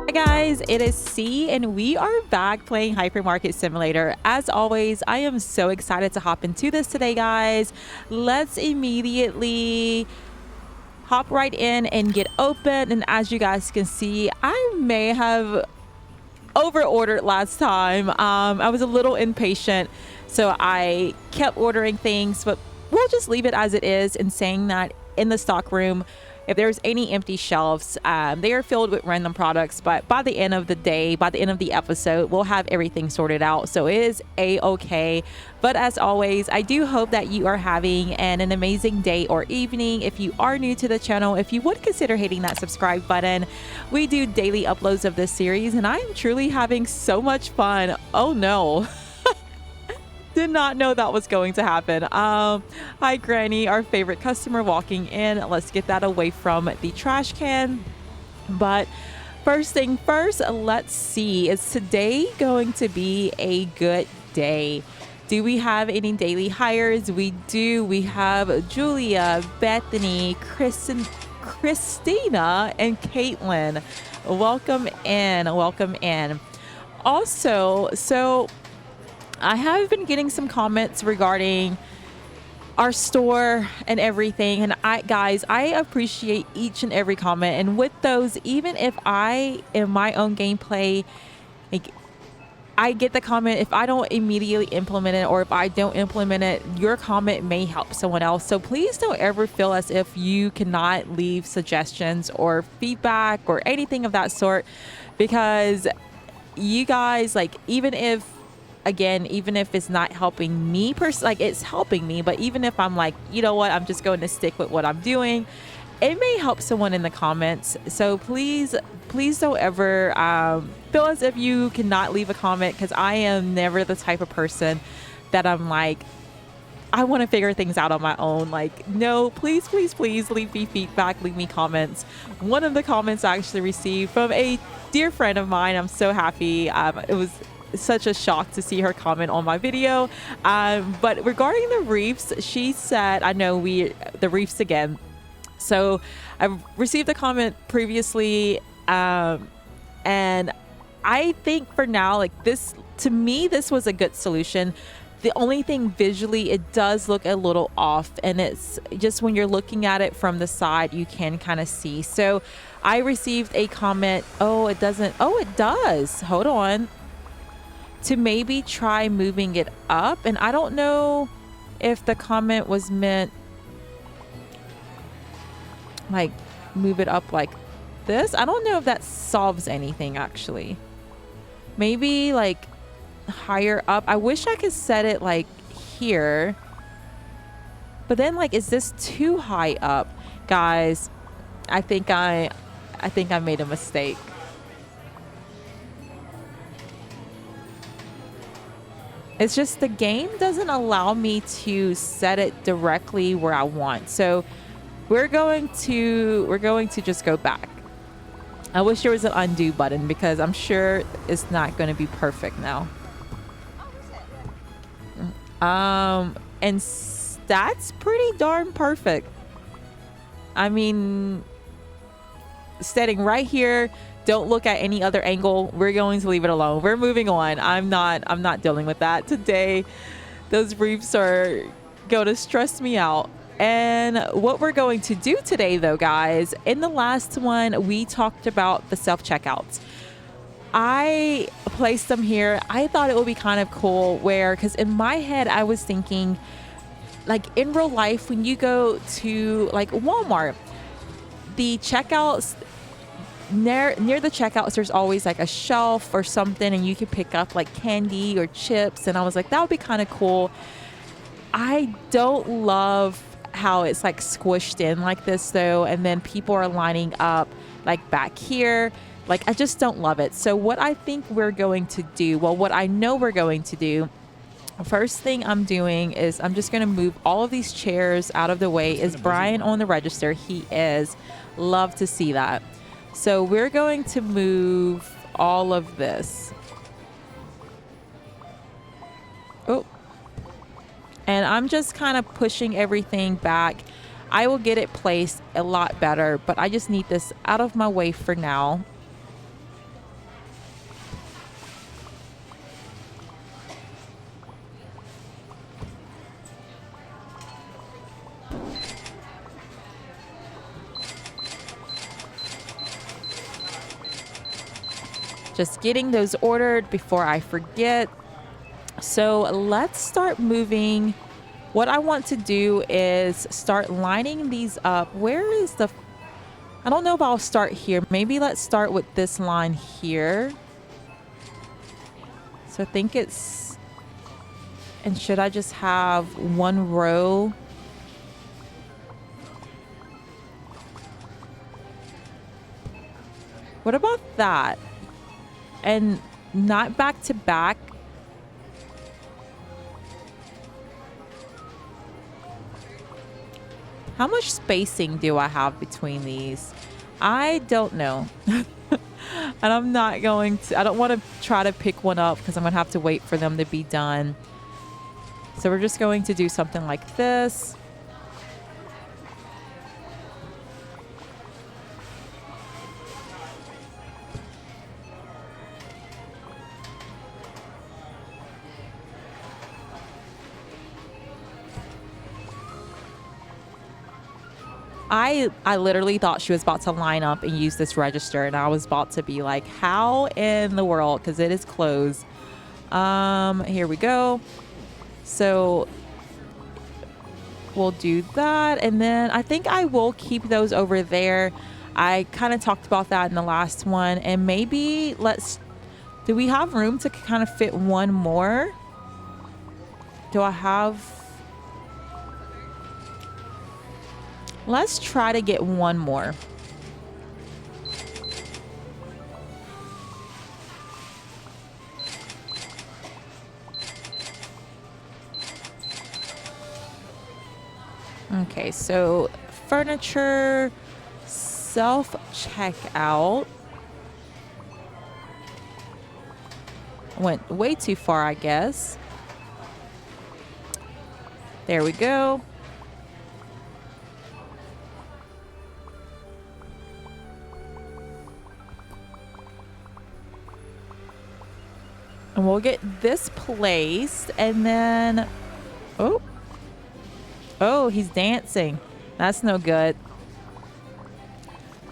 Hi guys, it is C and we are back playing Hypermarket Simulator. As always, I am so excited to hop into this today, guys. Let's immediately hop right in and get open. And as you guys can see, I may have over ordered last time. I was a little impatient, so I kept ordering things, but we'll just leave it as it is, and saying that in the stock room, if there's any empty shelves, they are filled with random products. But by the end of the day, by the end of the episode, we'll have everything sorted out. So it is a-okay. But as always, I do hope that you are having an amazing day or evening. If you are new to the channel, if you would consider hitting that subscribe button. We do daily uploads of this series, and I am truly having so much fun. Oh no. Did not know that was going to happen. Hi, Granny, our favorite customer walking in. Let's get that away from the trash can. But first thing first, let's see. Is today going to be a good day? Do we have any daily hires? We do. We have Julia, Bethany, Christina, and Caitlin. Welcome in. Welcome in. Also, so I have been getting some comments regarding our store and everything, and I appreciate each and every comment. And with those, even if I in my own gameplay, like, I get the comment, if I don't immediately implement it, or if I don't implement it, your comment may help someone else. So please don't ever feel as if you cannot leave suggestions or feedback or anything of that sort, because you guys, like, even if it's not helping me personally, like, it's helping me, but even if I'm like, you know what, I'm just going to stick with what I'm doing, it may help someone in the comments. So please don't ever feel as if you cannot leave a comment, because I am never the type of person that I'm like, I want to figure things out on my own. Like, no, please leave me feedback, leave me comments. One of the comments I actually received from a dear friend of mine, I'm so happy. It was such a shock to see her comment on my video. But regarding the reefs, she said, I know the reefs again. So I've received a comment previously, and I think for now, like, this, to me, this was a good solution. The only thing, visually, it does look a little off, and it's just when you're looking at it from the side, you can kind of see. So I received a comment, it does, hold on, to maybe try moving it up. And I don't know if the comment was meant like move it up like this. I don't know if that solves anything, actually. Maybe like higher up. I wish I could set it like here, but then, like, is this too high up? Guys, I think I made a mistake. It's just the game doesn't allow me to set it directly where I want. So we're going to just go back. I wish there was an undo button, because I'm sure it's not going to be perfect now. And that's pretty darn perfect. I mean, setting right here. Don't look at any other angle. We're going to leave it alone. We're moving on. I'm not dealing with that today. Those reefs are going to stress me out. And what we're going to do today, though, guys, in the last one, we talked about the self-checkouts. I placed them here. I thought it would be kind of cool because in my head, I was thinking, like, in real life, when you go to, like, Walmart, the checkouts, near the checkouts, there's always like a shelf or something, and you can pick up like candy or chips. And I was like, that would be kind of cool. I don't love how it's like squished in like this, though, and then people are lining up like back here. Like, I just don't love it. So what I think we're going to do, what I know we're going to do, first thing I'm doing is I'm just going to move all of these chairs out of the way. Is Brian on the register? He is. Love to see that. So we're going to move all of this. Oh. And I'm just kind of pushing everything back. I will get it placed a lot better, but I just need this out of my way for now. just getting those ordered before I forget. So let's start moving. What I want to do is start lining these up. Where is the, I don't know if I'll start here. Maybe let's start with this line here. So I think it's, and should I just have one row? What about that? And not back to back. How much spacing do I have between these? I don't know. And I'm not going to, I don't want to try to pick one up because I'm going to have to wait for them to be done. So we're just going to do something like this. I literally thought she was about to line up and use this register, and I was about to be like, how in the world? Because it is closed. Here we go. So we'll do that, and then I think I will keep those over there. I kind of talked about that in the last one, and maybe do we have room to kind of fit one more? Do I have... Let's try to get one more. Okay, so furniture, self-checkout. Went way too far, I guess. There we go. And we'll get this placed, and then, oh, he's dancing. That's no good.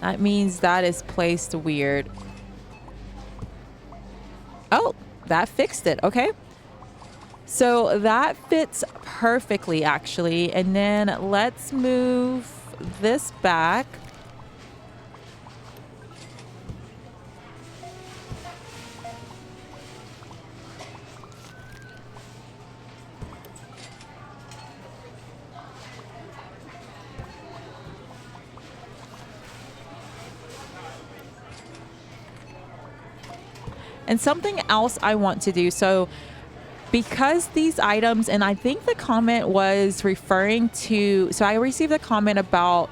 That means that is placed weird. Oh, that fixed it. Okay. So that fits perfectly, actually. And then let's move this back. And something else I want to do, so because these items, and I think the comment was referring to, so I received a comment about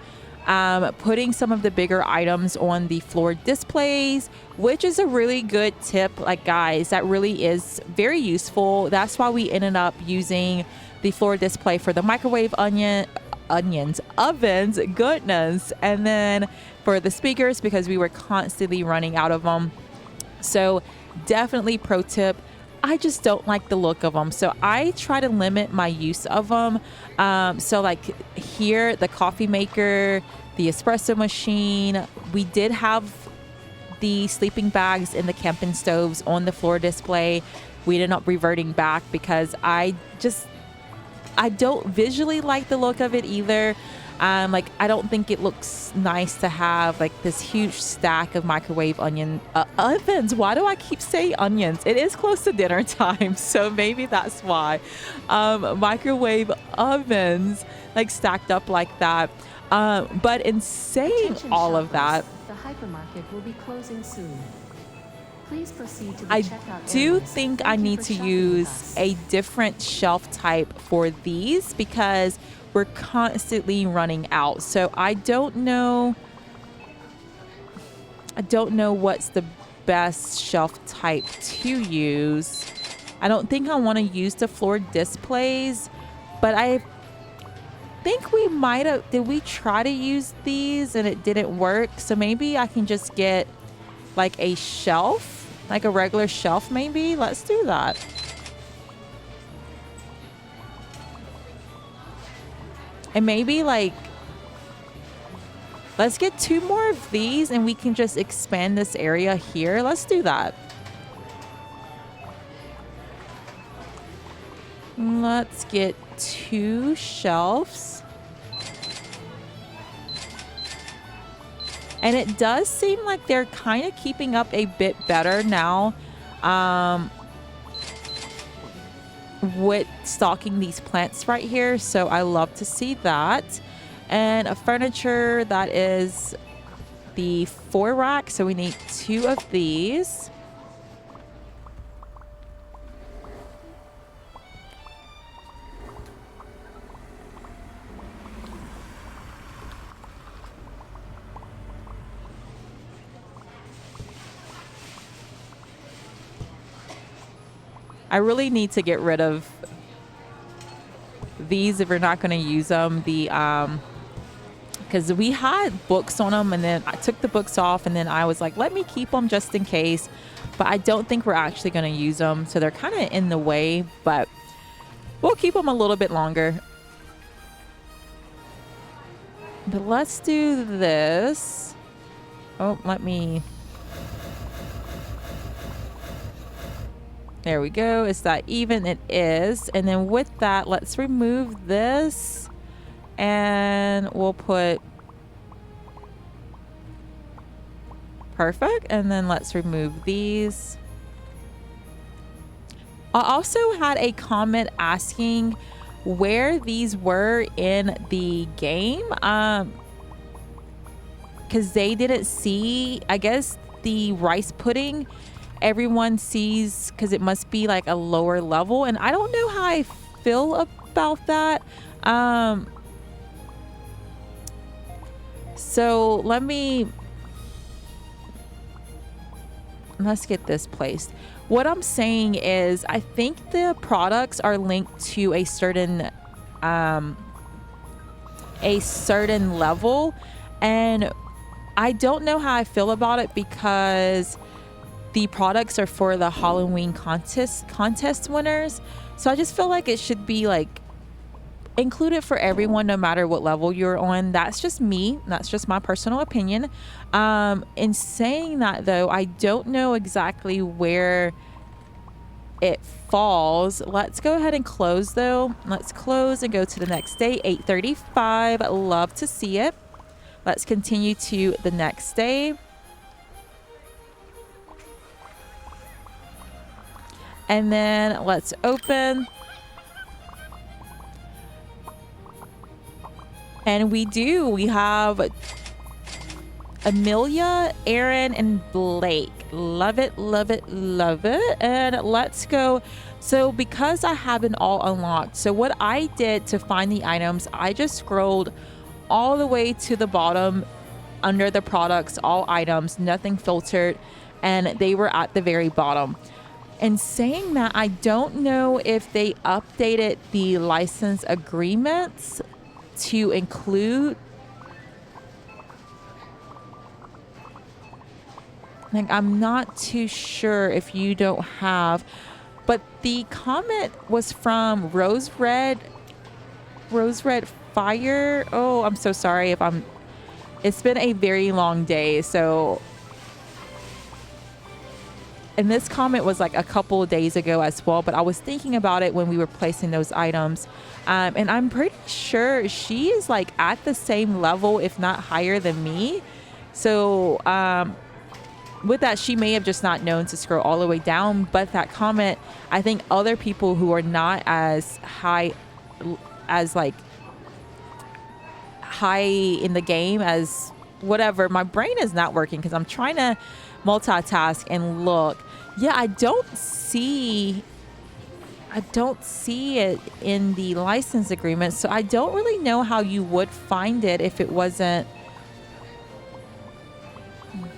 putting some of the bigger items on the floor displays, which is a really good tip. Like, guys, that really is very useful. That's why we ended up using the floor display for the microwave ovens, goodness. And then for the speakers, because we were constantly running out of them. So definitely pro tip. I just don't like the look of them, so I try to limit my use of them. So like here, the coffee maker, the espresso machine, we did have the sleeping bags and the camping stoves on the floor display. We ended up reverting back because I don't visually like the look of it either. Like, I don't think it looks nice to have like this huge stack of microwave ovens. Why do I keep saying onions? It is close to dinner time, so maybe that's why. Microwave ovens like stacked up like that. But in saying all of that, the hypermarket will be closing soon. Please proceed to the I checkout do areas. think Thank I you need for to shopping use with us. a different shelf type for these because we're constantly running out. So I don't know what's the best shelf type to use. I don't think I want to use the floor displays, but I think we might have, did we try to use these and it didn't work? So maybe I can just get like a shelf, like a regular shelf maybe. Let's do that. And maybe like Let's get 2 more of these and we can just expand this area here. Let's do that. Let's get 2 shelves. And it does seem like they're kind of keeping up a bit better now with stocking these plants right here. So I love to see that. And a furniture, that is the 4 rack. So we need 2 of these. I really need to get rid of these if we're not going to use them. The because we had books on them, and then I took the books off, and then I was like, let me keep them just in case. But I don't think we're actually going to use them, so they're kind of in the way. But we'll keep them a little bit longer. But let's do this. Oh, let me. There we go. Is that even? It is. And then with that, let's remove this. And we'll put... Perfect. And then let's remove these. I also had a comment asking where these were in the game. Because they didn't see, I guess, the rice pudding. Everyone sees because it must be like a lower level, and I don't know how I feel about that. So let's get this placed. What I'm saying is I think the products are linked to a certain level, and I don't know how I feel about it because the products are for the Halloween contest winners. So I just feel like it should be like included for everyone, no matter what level you're on. That's just me. That's just my personal opinion. In saying that though, I don't know exactly where it falls. Let's go ahead and close though. Let's close and go to the next day, 8:35. Love to see it. Let's continue to the next day. And then let's open. And we have Amelia, Aaron, and Blake. Love it, love it, love it. And let's go. So because I have it all unlocked, so what I did to find the items, I just scrolled all the way to the bottom under the products, all items, nothing filtered, and they were at the very bottom. And saying that, I don't know if they updated the license agreements to include, like, I'm not too sure if you don't have, but the comment was from Rose Red Fire. Oh, I'm so sorry if it's been a very long day, so. And this comment was like a couple of days ago as well, but I was thinking about it when we were placing those items. And I'm pretty sure she is like at the same level, if not higher than me. So with that, she may have just not known to scroll all the way down. But that comment, I think other people who are not as high in the game as whatever, my brain is not working because I'm trying to multitask and look. Yeah, I don't see it in the license agreement, so I don't really know how you would find it if it wasn't.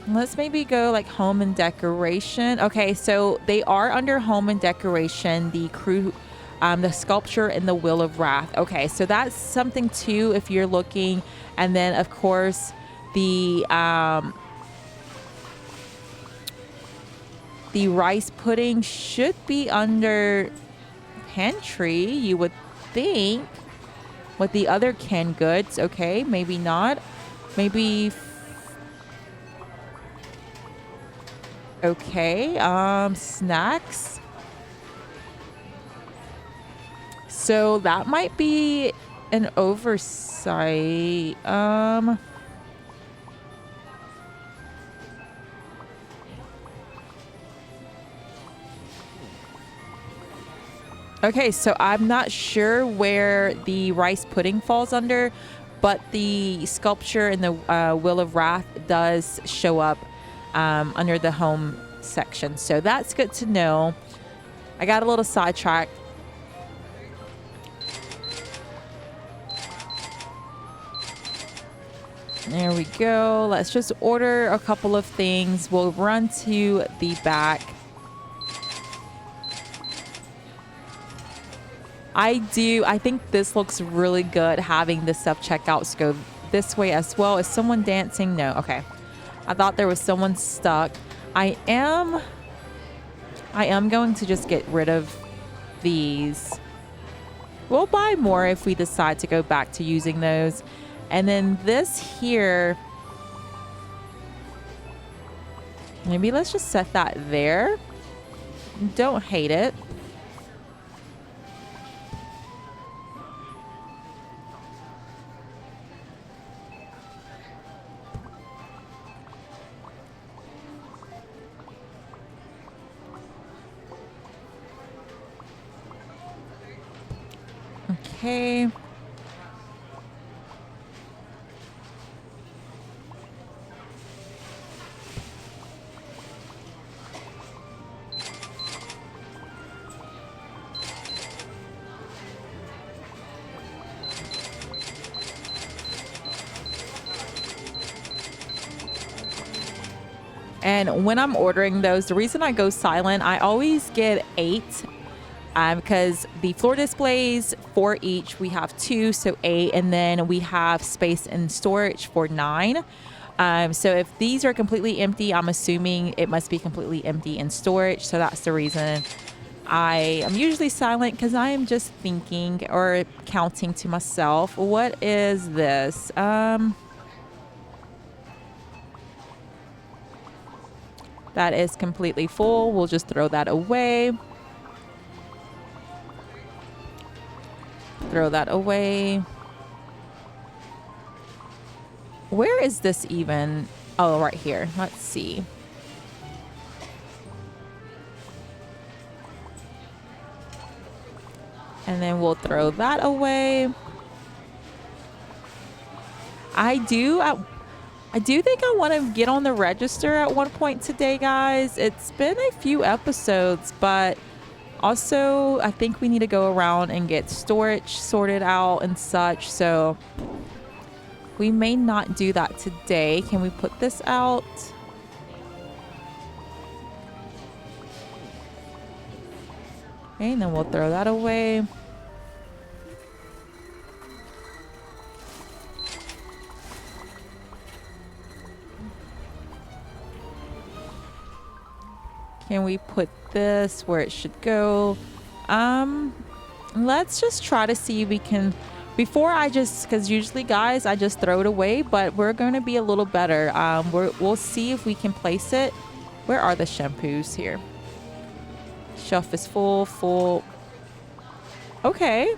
Let's maybe go like home and decoration. Okay, so they are under home and decoration, the crew, the sculpture and the Wheel of Wrath. Okay, so that's something too if you're looking. And then of course the rice pudding should be under pantry, you would think, with the other canned goods. Okay, maybe not. Maybe. Okay. Snacks. So that might be an oversight. Okay, so I'm not sure where the rice pudding falls under, but the sculpture in the Wheel of Wrath does show up under the home section. So that's good to know. I got a little sidetracked. There we go. Let's just order a couple of things. We'll run to the back. I think this looks really good having the self-checkouts go this way as well. Is someone dancing? No. Okay. I thought there was someone stuck. I am going to just get rid of these. We'll buy more if we decide to go back to using those. And then this here, maybe let's just set that there. Don't hate it. Okay. And when I'm ordering those, the reason I go silent, I always get 8 because the floor displays, 4 each. We have 2, so 8. And then we have space and storage for 9. So if these are completely empty, I'm assuming it must be completely empty in storage. So that's the reason I am usually silent, because I am just thinking or counting to myself. What is this? That is completely full. We'll just throw that away. Throw that away. Where is this even? Oh, right here. Let's see. And then we'll throw that away. I do think I want to get on the register at one point today, guys. It's been a few episodes, but also I think we need to go around and get storage sorted out and such. So we may not do that today. Can we put this out? Okay, and then we'll throw that away. Can we put this where it should go? Let's just try to see if we can, before I just, because usually guys, I just throw it away, but we're going to be a little better. We'll see if we can place it. Where are the shampoos here? Shelf is full. Okay.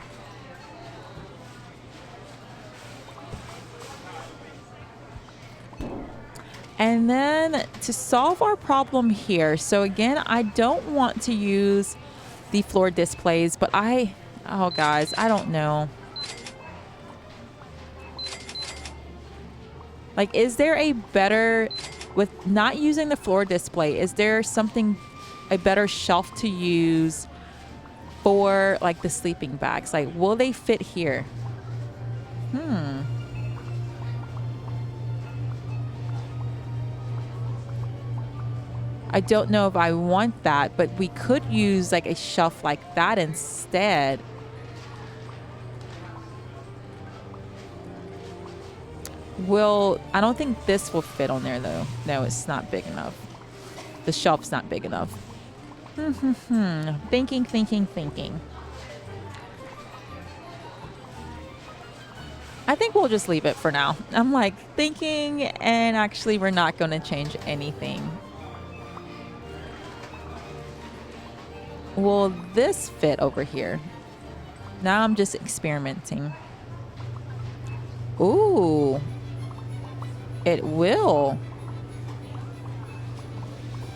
And then to solve our problem here, so again, I don't want to use the floor displays, but oh guys, I don't know. Like, is there a better, with not using the floor display, is there something, a better shelf to use for like the sleeping bags? Like, will they fit here? I don't know if I want that, but we could use like a shelf like that instead. I don't think this will fit on there though. No, it's not big enough. The shelf's not big enough. Thinking. I think we'll just leave it for now. I'm like thinking, and actually we're not going to change anything. Will this fit over here? Now I'm just experimenting. Ooh, it will.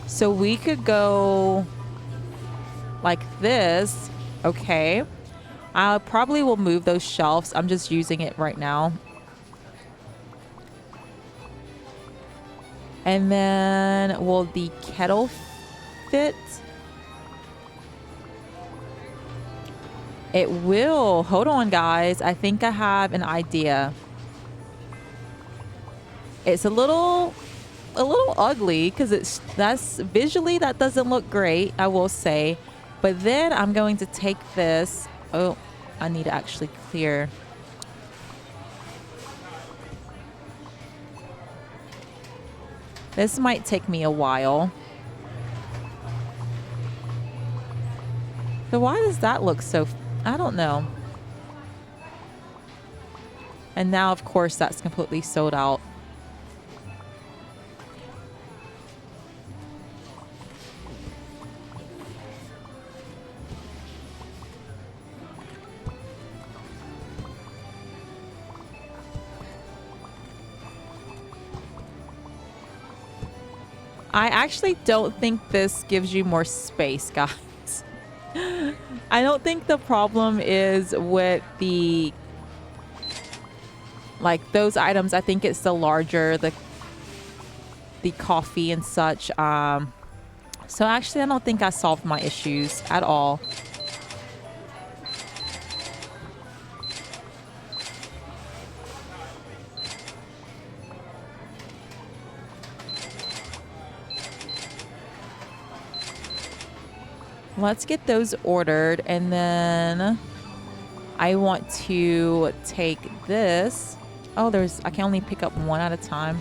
So we could go like this. Okay. I probably will move those shelves. I'm just using it right now. And then will the kettle fit? It will. Hold on, guys. I think I have an idea. It's a little ugly because that's visually that doesn't look great, I will say. But then I'm going to take this. Oh, I need to actually clear. This might take me a while. So why does that look so, I don't know. And now, of course, that's completely sold out. I actually don't think this gives you more space, guys. I don't think the problem is with the, like, those items. I think it's the larger, the coffee and such. So actually, I don't think I solved my issues at all. Let's get those ordered, and then I want to take this. Oh, I can only pick up one at a time.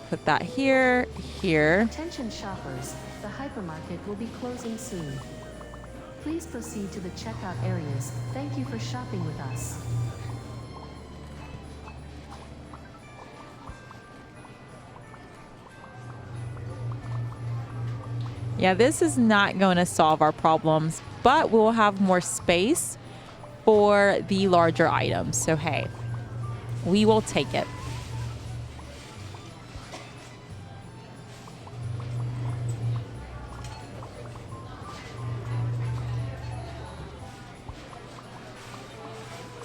Put that here, here. Attention shoppers, the hypermarket will be closing soon. Please proceed to the checkout areas. Thank you for shopping with us. Yeah, this is not going to solve our problems, but we'll have more space for the larger items. So, hey, we will take it.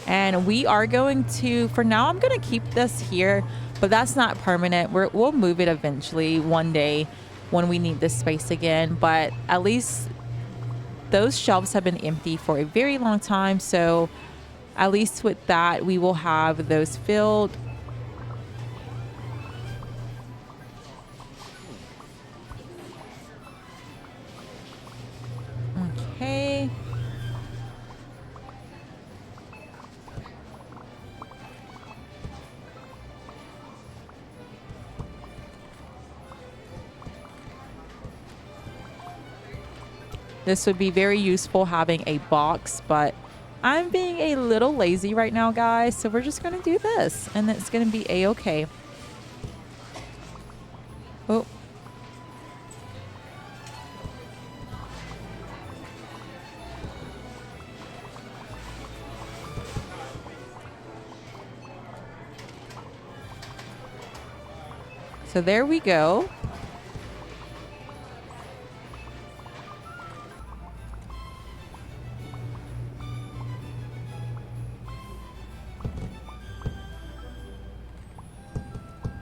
And we are going to, for now, I'm going to keep this here, but that's not permanent. We'll move it eventually one day when we need this space again. But at least those shelves have been empty for a very long time. So at least with that, we will have those filled. Okay. This would be very useful having a box, but I'm being a little lazy right now, guys. So we're just going to do this, and it's going to be a-okay. Oh. So there we go.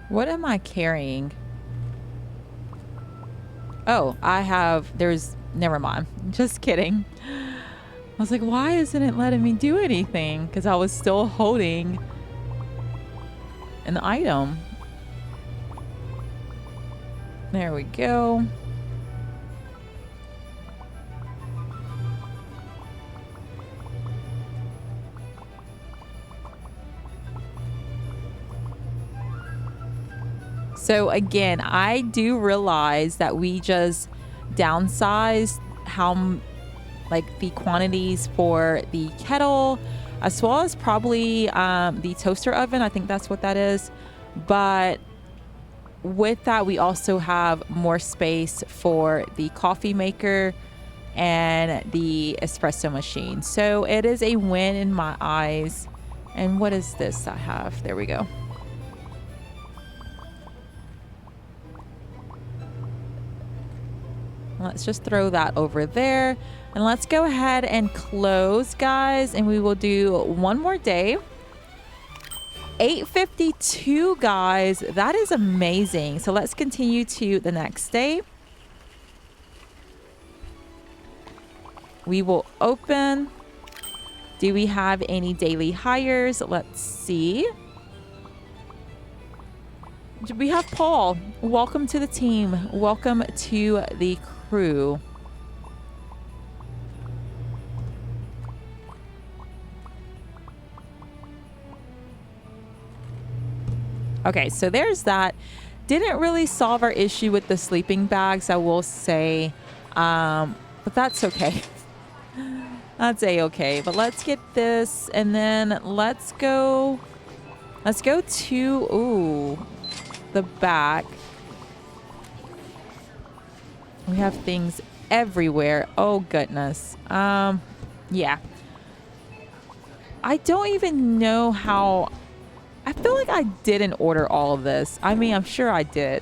What am I carrying? Oh, never mind. Just kidding. I was like, why isn't it letting me do anything? Because I was still holding an item. There we go. So again, I do realize that we just downsized the quantities for the kettle. as well as probably the toaster oven. I think that's what that is. But with that, we also have more space for the coffee maker and the espresso machine. So it is a win in my eyes. And what is this I have? There we go. Let's just throw that over there. And let's go ahead and close, guys. And we will do one more day. 8:52, guys. That is amazing. So let's continue to the next day. We will open. Do we have any daily hires? Let's see. We have Paul. Welcome to the team. Welcome to the crew. Okay, so there's that. Didn't really solve our issue with the sleeping bags, I will say. But that's okay. That's a-okay. But let's get this, and then let's go to the back. We have things everywhere. Oh goodness. Yeah. I don't even know how. I feel like I didn't order all of this. I mean, I'm sure I did.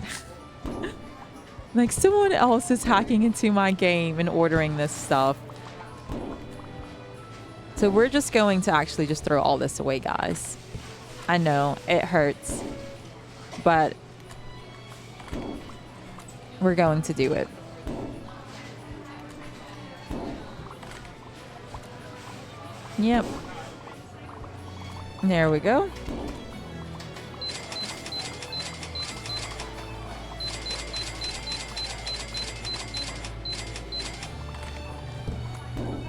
Like someone else is hacking into my game and ordering this stuff. So we're just going to actually just throw all this away, guys. I know it hurts, but we're going to do it. Yep. There we go.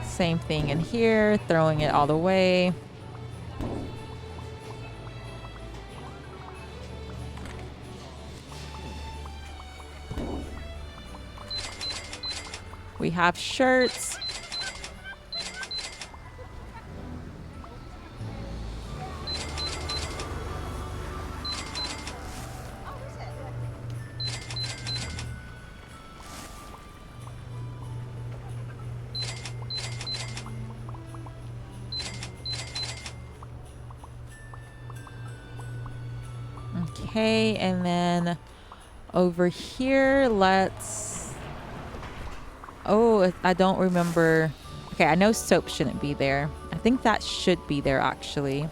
Same thing in here, throwing it all the way. We have shirts. Okay, and then over here, let's... Oh, I don't remember. Okay, I know soap shouldn't be there. I think that should be there, actually.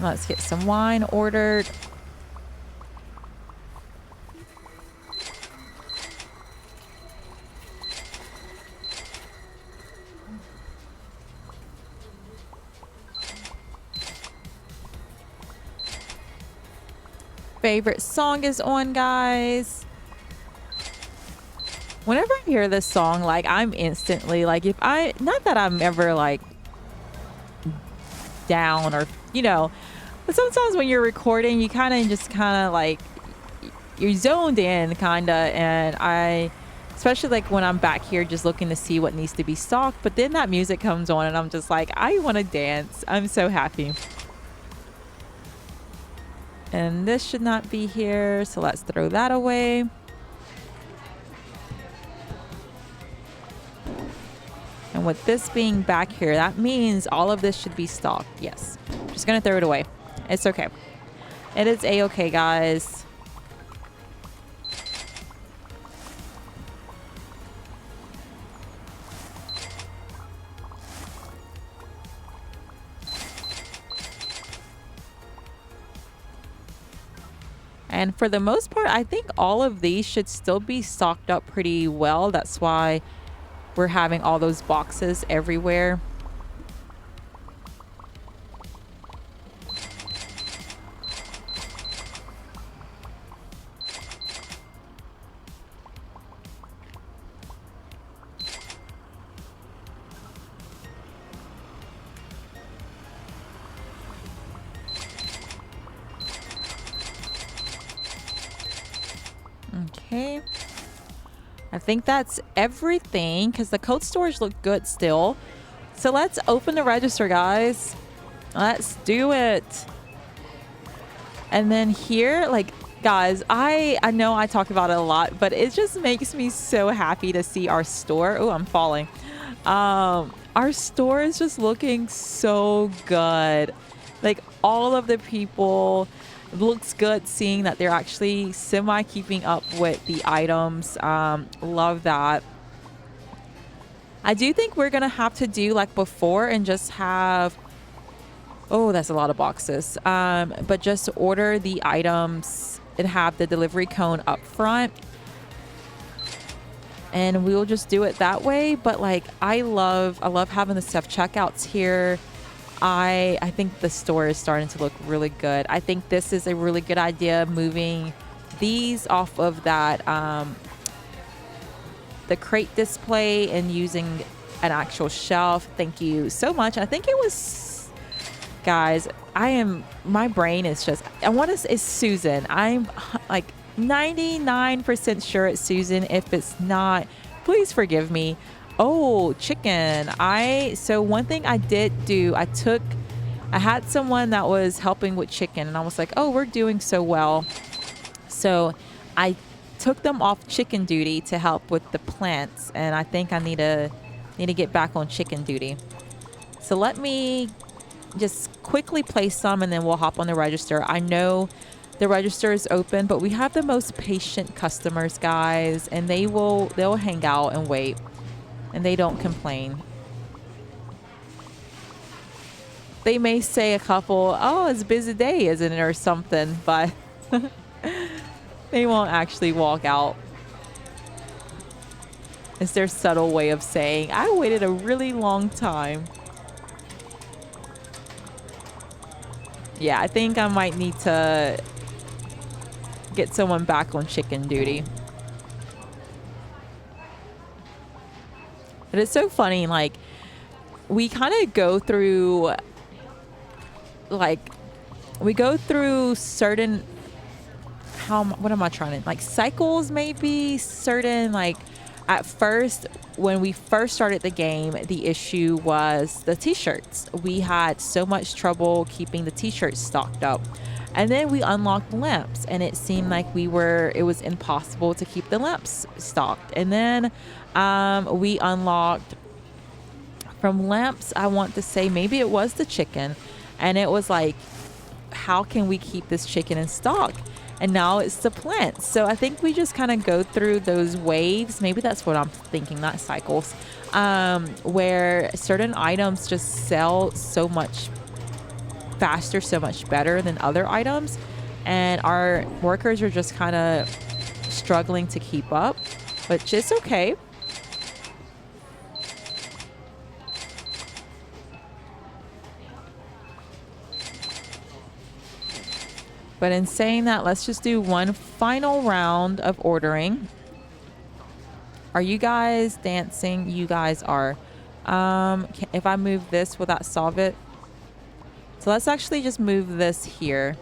Let's get some wine ordered. Favorite song is on, guys. Whenever I hear this song, like, I'm instantly like, not that I'm ever like down or, you know, but sometimes when you're recording, you kind of like, you're zoned in kind of. And especially like when I'm back here just looking to see what needs to be stocked, but then that music comes on and I'm just like, I want to dance. I'm so happy. And this should not be here, so let's throw that away. And with this being back here, that means all of this should be stocked. Yes. Just gonna throw it away. It's okay. It is a-okay, guys. And for the most part, I think all of these should still be stocked up pretty well. That's why we're having all those boxes everywhere. Okay. I think that's everything because the coat storage looked good still. So let's open the register, guys. Let's do it. And then here, like, guys, I know I talk about it a lot, but it just makes me so happy to see our store. Oh, I'm falling. Our store is just looking so good. Like, all of the people, it looks good seeing that they're actually semi keeping up with the items. Love that. I do think we're gonna have to do like before and just have, oh, that's a lot of boxes. But just order the items and have the delivery cone up front. And we'll just do it that way. But like, I love having the self checkouts here. I think the store is starting to look really good. I think this is a really good idea, moving these off of that the crate display and using an actual shelf. Thank you so much. I think it was, guys, my brain is just, I want to say it's Susan. I'm like 99% sure it's Susan. If it's not, please forgive me. Oh, chicken. So one thing I did do, I had someone that was helping with chicken, and I was like, oh, we're doing so well. So I took them off chicken duty to help with the plants, and I think I need to get back on chicken duty. So let me just quickly place some, and then we'll hop on the register. I know the register is open, but we have the most patient customers, guys, and they'll hang out and wait, and they don't complain. They may say a couple, oh, it's a busy day, isn't it, or something, but they won't actually walk out. It's their subtle way of saying, I waited a really long time. Yeah, I think I might need to get someone back on chicken duty. But it's so funny, like, we kind of go through, certain, what am I trying to, like, cycles maybe, certain, like, at first, when we first started the game, the issue was the t-shirts. We had so much trouble keeping the t-shirts stocked up. And then we unlocked lamps, and it seemed like it was impossible to keep the lamps stocked. And then we unlocked from lamps, I want to say maybe it was the chicken, and it was like, how can we keep this chicken in stock? And now it's the plants. So I think we just kind of go through those waves. Maybe that's what I'm thinking, not cycles, where certain items just sell so much faster, so much better than other items. And our workers are just kind of struggling to keep up, which is okay. But in saying that, let's just do one final round of ordering. Are you guys dancing? You guys are. If I move this, will that solve it? So let's actually just move this here.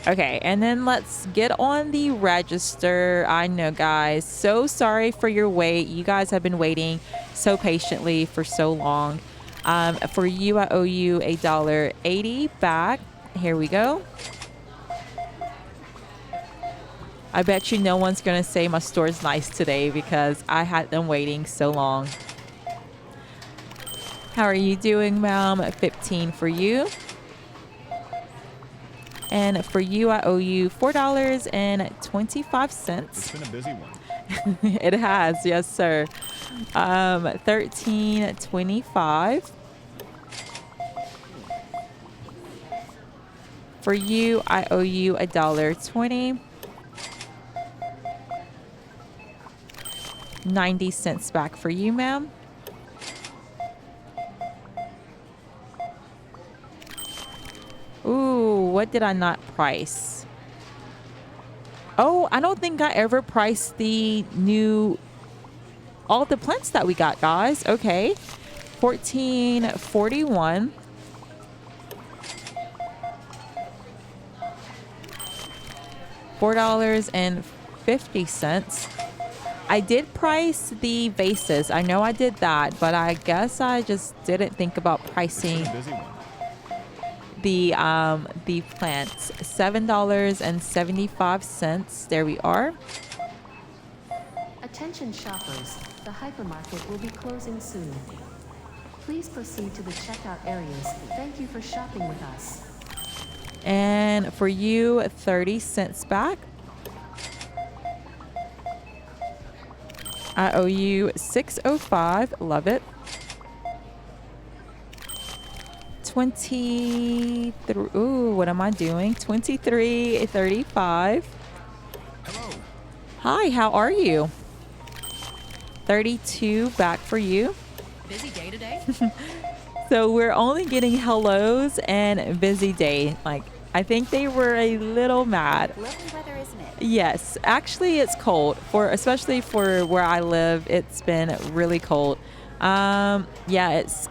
Okay, and then let's get on the register. I know, guys, so sorry for your wait. You guys have been waiting so patiently for so long. For you, I owe you $1.80 back. Here we go. I bet you no one's going to say my store's nice today because I had them waiting so long. How are you doing, ma'am? 15 for you. And for you, I owe you $4.25. It's been a busy one. It has, yes, sir. $13.25. For you, I owe you $1.20. 90 cents back for you, ma'am. Ooh, what did I not price? Oh, I don't think I ever priced all the plants that we got, guys. Okay. $14.41. $4.50. I did price the vases. I know I did that, but I guess I just didn't think about It's pricing been a busy one. the plants. $7.75. There we are. Attention shoppers, the hypermarket will be closing soon. Please proceed to the checkout areas. Thank you for shopping with us. And for you, 30 cents back. I owe you $6.05. Love it. 23. Ooh, what am I doing? 23.35. Hello. Hi, how are you? 32 back for you. Busy day today? So we're only getting hellos and busy day. Like, I think they were a little mad. Lovely weather, isn't it? Yes, actually it's cold especially for where I live. It's been really cold. Yeah, it's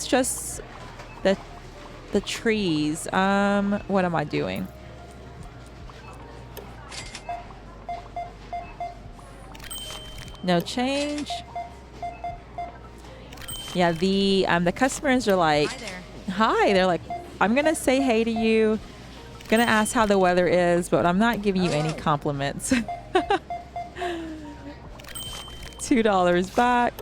just the trees. What am I doing? No change. Yeah, the customers are like, Hi there. hi. They're like, I'm gonna say hey to you. Gonna ask how the weather is, but I'm not giving you any compliments. $2 back.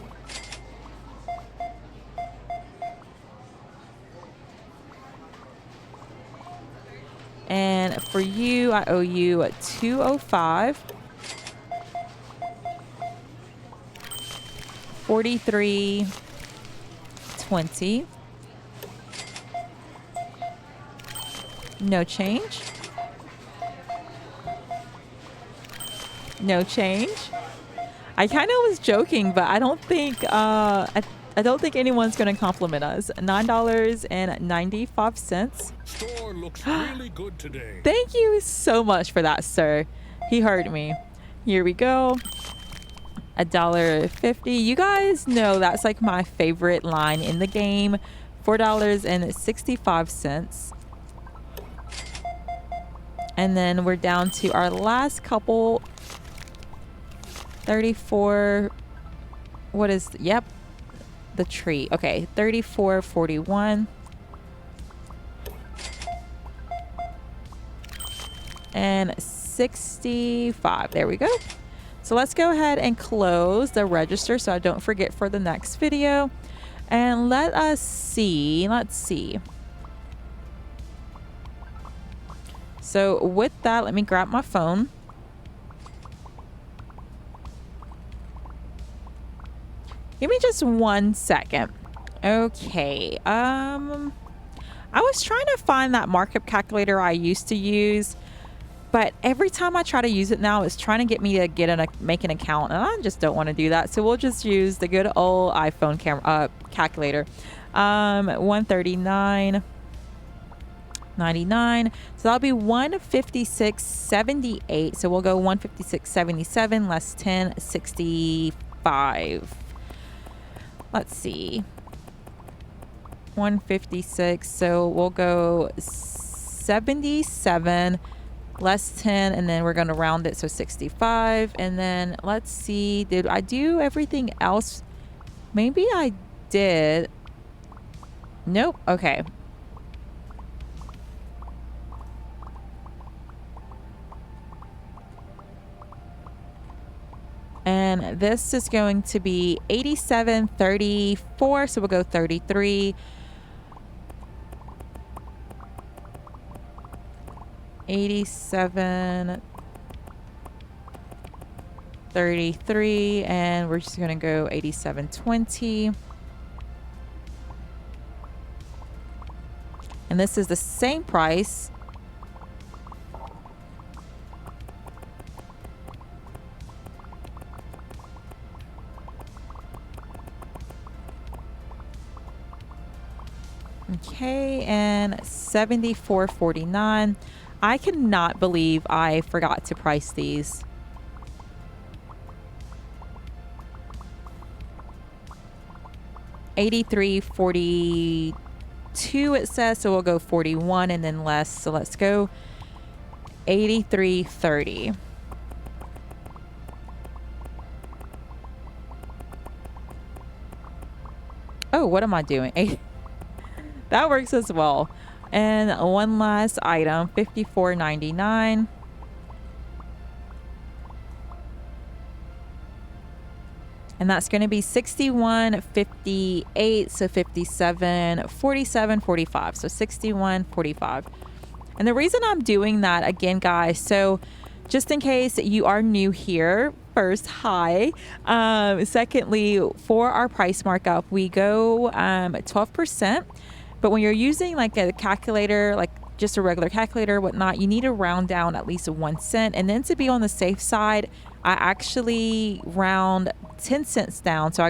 And for you, I owe you $2.05. 43.20. No change. No change. I kind of was joking, but I don't think I don't think anyone's going to compliment us. $9.95. Store looks really good today. Thank you so much for that, sir. He heard me. Here we go. $1.50. You guys know that's like my favorite line in the game. $4.65. And then we're down to our last couple. 34. What is, yep, the tree. Okay, 34.41. And 65. There we go. So let's go ahead and close the register so I don't forget for the next video. And let us see. Let's see. So with that, let me grab my phone. Give me just 1 second. Okay. I was trying to find that markup calculator I used to use, but every time I try to use it now, it's trying to get me to make an account, and I just don't want to do that. So we'll just use the good old iPhone camera calculator. 139.99. So that'll be 156.78. So we'll go 156.77 less 10.65. Let's see. 156. So we'll go 77 less 10, and then we're going to round it, so 65. And then let's see, did I do everything else? Maybe I did. Nope. Okay. And this is going to be 87.34, so we'll go 33. 87.33, and we're just going to go 87.20. And this is the same price. Okay, and 74.49. I cannot believe I forgot to price these. $83.42 it says, so we'll go 41 and then less. So let's go $83.30. Oh, what am I doing? 8. That works as well. And one last item, $54.99. And that's going to be $61.58, so $57.47.45, so $61.45. And the reason I'm doing that again, guys, so just in case you are new here, first, hi. Secondly, for our price markup, we go 12%. But when you're using like a calculator, like just a regular calculator, whatnot, you need to round down at least 1 cent. And then to be on the safe side, I actually round 10 cents down. So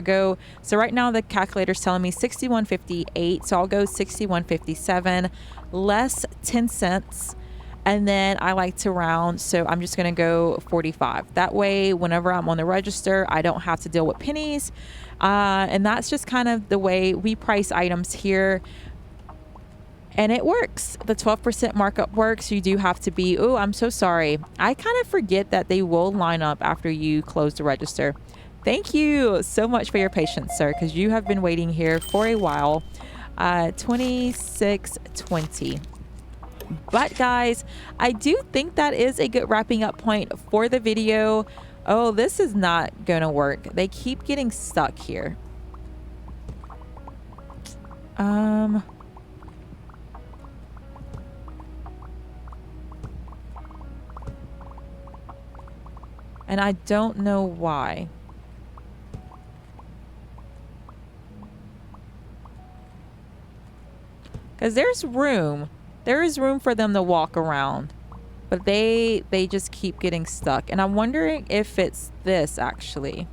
right now the calculator is telling me 61.58. So I'll go 61.57 less 10 cents. And then I like to round, so I'm just going to go 45. That way, whenever I'm on the register, I don't have to deal with pennies. And that's just kind of the way we price items here. And it works. The 12% markup works. You do have to be, oh, I'm so sorry. I kind of forget that they will line up after you close the register. Thank you so much for your patience, sir, because you have been waiting here for a while. 26.20. But guys, I do think that is a good wrapping up point for the video. Oh, this is not gonna work. They keep getting stuck here. And I don't know why. Because there's room. There is room for them to walk around. But they just keep getting stuck. And I'm wondering if it's this actually.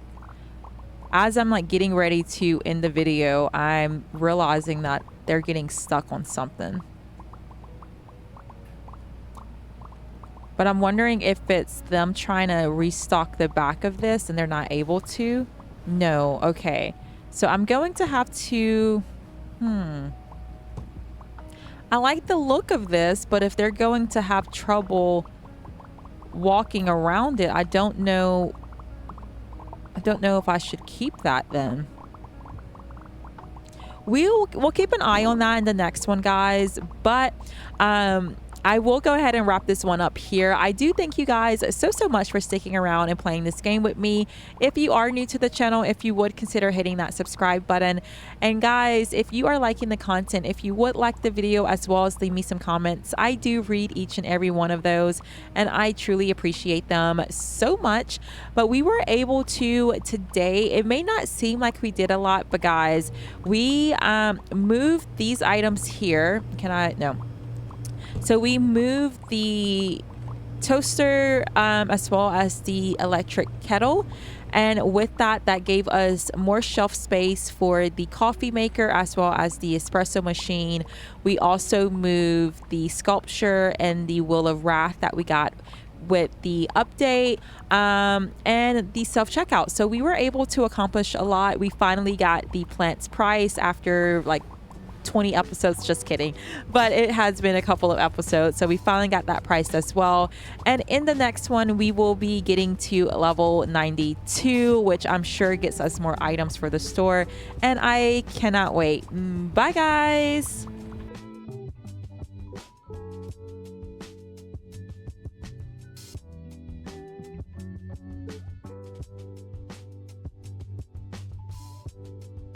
As I'm like getting ready to end the video, I'm realizing that they're getting stuck on something. But I'm wondering if it's them trying to restock the back of this and they're not able to. No, okay. So I'm going to have to, I like the look of this, but if they're going to have trouble walking around it, I don't know if I should keep that then. We'll keep an eye on that in the next one, guys. But I will go ahead and wrap this one up here. I do thank you guys so much for sticking around and playing this game with me. If you are new to the channel, if you would consider hitting that subscribe button. And guys, if you are liking the content, if you would like the video as well as leave me some comments, I do read each and every one of those and I truly appreciate them so much. But we were able to today, it may not seem like we did a lot, but guys, we moved these items here. No. So we moved the toaster as well as the electric kettle. And with that, that gave us more shelf space for the coffee maker as well as the espresso machine. We also moved the sculpture and the Wheel of Wrath that we got with the update and the self-checkout. So we were able to accomplish a lot. We finally got the plants price after like 20 episodes, just kidding, but it has been a couple of episodes, so we finally got that priced as well. And in the next one we will be getting to level 92, which I'm sure gets us more items for the store, and I cannot wait. Bye guys.